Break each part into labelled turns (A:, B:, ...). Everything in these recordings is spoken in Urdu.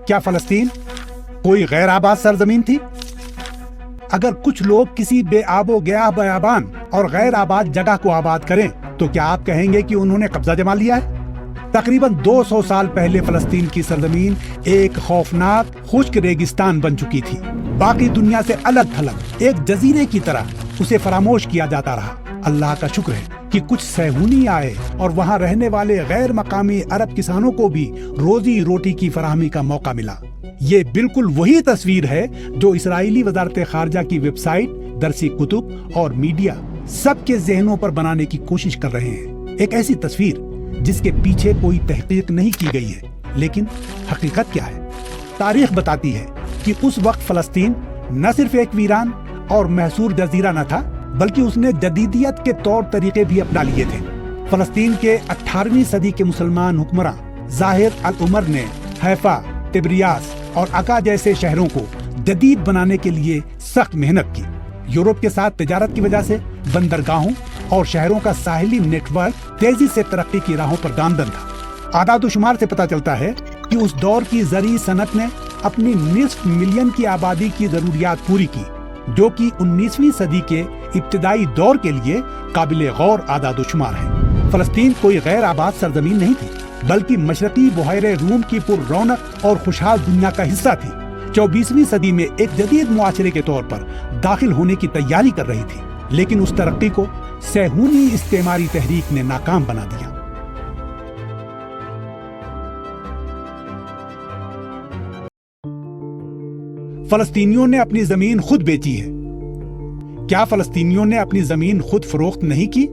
A: کیا فلسطین کوئی غیر آباد سرزمین تھی؟ اگر کچھ لوگ کسی بے آب و گیاہ بیابان اور غیر آباد جگہ کو آباد کریں تو کیا آپ کہیں گے کہ انہوں نے قبضہ جما لیا ہے؟ تقریباً 200 سال پہلے فلسطین کی سرزمین ایک خوفناک خشک ریگستان بن چکی تھی۔ باقی دنیا سے الگ تھلگ ایک جزیرے کی طرح اسے فراموش کیا جاتا رہا۔ اللہ کا شکر ہے کہ کچھ صہیونی آئے اور وہاں رہنے والے غیر مقامی عرب کسانوں کو بھی روزی روٹی کی فراہمی کا موقع ملا۔ یہ بالکل وہی تصویر ہے جو اسرائیلی وزارت خارجہ کی ویب سائٹ، درسی کتب اور میڈیا سب کے ذہنوں پر بنانے کی کوشش کر رہے ہیں۔ ایک ایسی تصویر جس کے پیچھے کوئی تحقیق نہیں کی گئی ہے، لیکن حقیقت کیا ہے؟ تاریخ بتاتی ہے کہ اس وقت فلسطین نہ صرف ایک ویران اور محصور جزیرہ نہ تھا، بلکہ اس نے جدیدیت کے طور طریقے بھی اپنا لیے تھے۔ فلسطین کے 18ویں صدی کے مسلمان حکمراں ظاہر العمر نے حیفا، تبریاس اور عکا جیسے شہروں کو جدید بنانے کے لیے سخت محنت کی۔ یورپ کے ساتھ تجارت کی وجہ سے بندرگاہوں اور شہروں کا ساحلی نیٹ ورک تیزی سے ترقی کی راہوں پر گامزن تھا۔ اعداد و شمار سے پتہ چلتا ہے کہ اس دور کی زرعی صنعت نے اپنی نصف ملین کی آبادی کی ضروریات پوری کی، جو کہ 19ویں صدی کے ابتدائی دور کے لیے قابل غور اعداد و شمار ہے۔ فلسطین کوئی غیر آباد سرزمین نہیں تھی، بلکہ مشرقی بحیرہ روم کی پر رونق اور خوشحال دنیا کا حصہ تھی۔ 24ویں صدی میں ایک جدید معاشرے کے طور پر داخل ہونے کی تیاری کر رہی تھی، لیکن اس ترقی کو صہیونی استعماری تحریک نے ناکام بنا دیا۔ فلسطینیوں نے اپنی زمین خود بیچی ہے۔ کیا فلسطینیوں نے اپنی زمین خود فروخت نہیں کی؟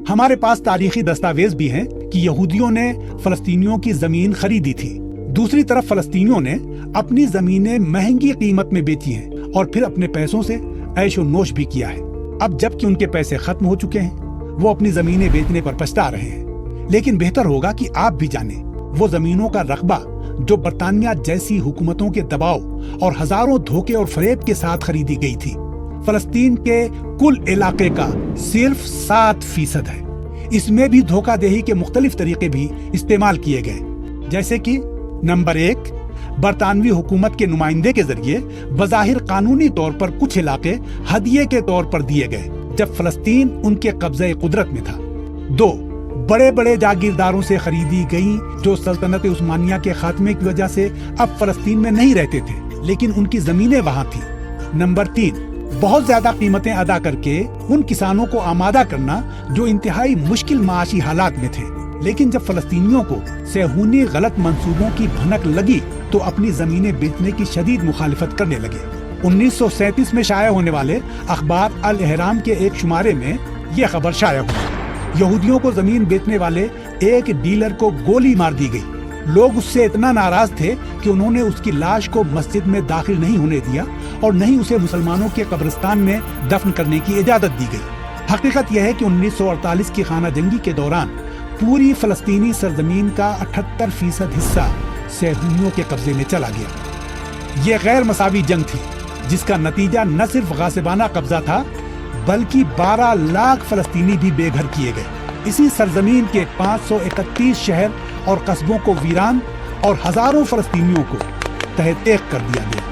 A: ہمارے پاس تاریخی دستاویز بھی ہیں کہ یہودیوں نے فلسطینیوں کی زمین خریدی تھی۔ دوسری طرف فلسطینیوں نے اپنی زمینیں مہنگی قیمت میں بیچی ہیں اور پھر اپنے پیسوں سے عیش و نوش بھی کیا ہے۔ اب جب کہ ان کے پیسے ختم ہو چکے ہیں، وہ اپنی زمینیں بیچنے پر پچھتا رہے ہیں۔ لیکن بہتر ہوگا کہ آپ بھی جانیں وہ زمینوں کا رقبہ جو برطانیہ جیسی حکومتوں کے دباؤ اور ہزاروں دھوکے اور فریب کے ساتھ خریدی گئی تھی، فلسطین کے کل علاقے کا صرف 7% ہے۔ اس میں بھی دھوکہ دہی کے مختلف طریقے بھی استعمال کیے گئے، جیسے کہ نمبر 1، برطانوی حکومت کے نمائندے کے ذریعے بظاہر قانونی طور پر کچھ علاقے ہدیے کے طور پر دیے گئے جب فلسطین ان کے قبضہ قدرت میں تھا۔ 2، بڑے بڑے جاگیرداروں سے خریدی گئیں جو سلطنت عثمانیہ کے خاتمے کی وجہ سے اب فلسطین میں نہیں رہتے تھے، لیکن ان کی زمینیں وہاں تھیں۔ نمبر 3، بہت زیادہ قیمتیں ادا کر کے ان کسانوں کو آمادہ کرنا جو انتہائی مشکل معاشی حالات میں تھے، لیکن جب فلسطینیوں کو صہیونی غلط منصوبوں کی بھنک لگی تو اپنی زمینیں بیچنے کی شدید مخالفت کرنے لگے۔ 1937 میں شائع ہونے والے اخبار الاہرام کے ایک شمارے میں یہ خبر شائع ہوئی۔ یہودیوں کو زمین بیچنے والے ایک ڈیلر کو گولی مار دی گئی۔ لوگ اس سے اتنا ناراض تھے کہ انہوں نے اس کی لاش کو مسجد میں داخل نہیں ہونے دیا اور نہ ہی اسے مسلمانوں کے قبرستان میں دفن کرنے کی اجازت دی گئی۔ حقیقت یہ ہے کہ 1948 کی خانہ جنگی کے دوران پوری فلسطینی سرزمین کا 78% حصہ صہیونیوں کے قبضے میں چلا گیا۔ یہ غیر مساوی جنگ تھی جس کا نتیجہ نہ صرف غاصبانہ قبضہ تھا بلکہ 12 لاکھ فلسطینی بھی بے گھر کیے گئے۔ اسی سرزمین کے 531 شہر اور قصبوں کو ویران اور ہزاروں فلسطینیوں کو تہہ تیغ کر دیا گیا۔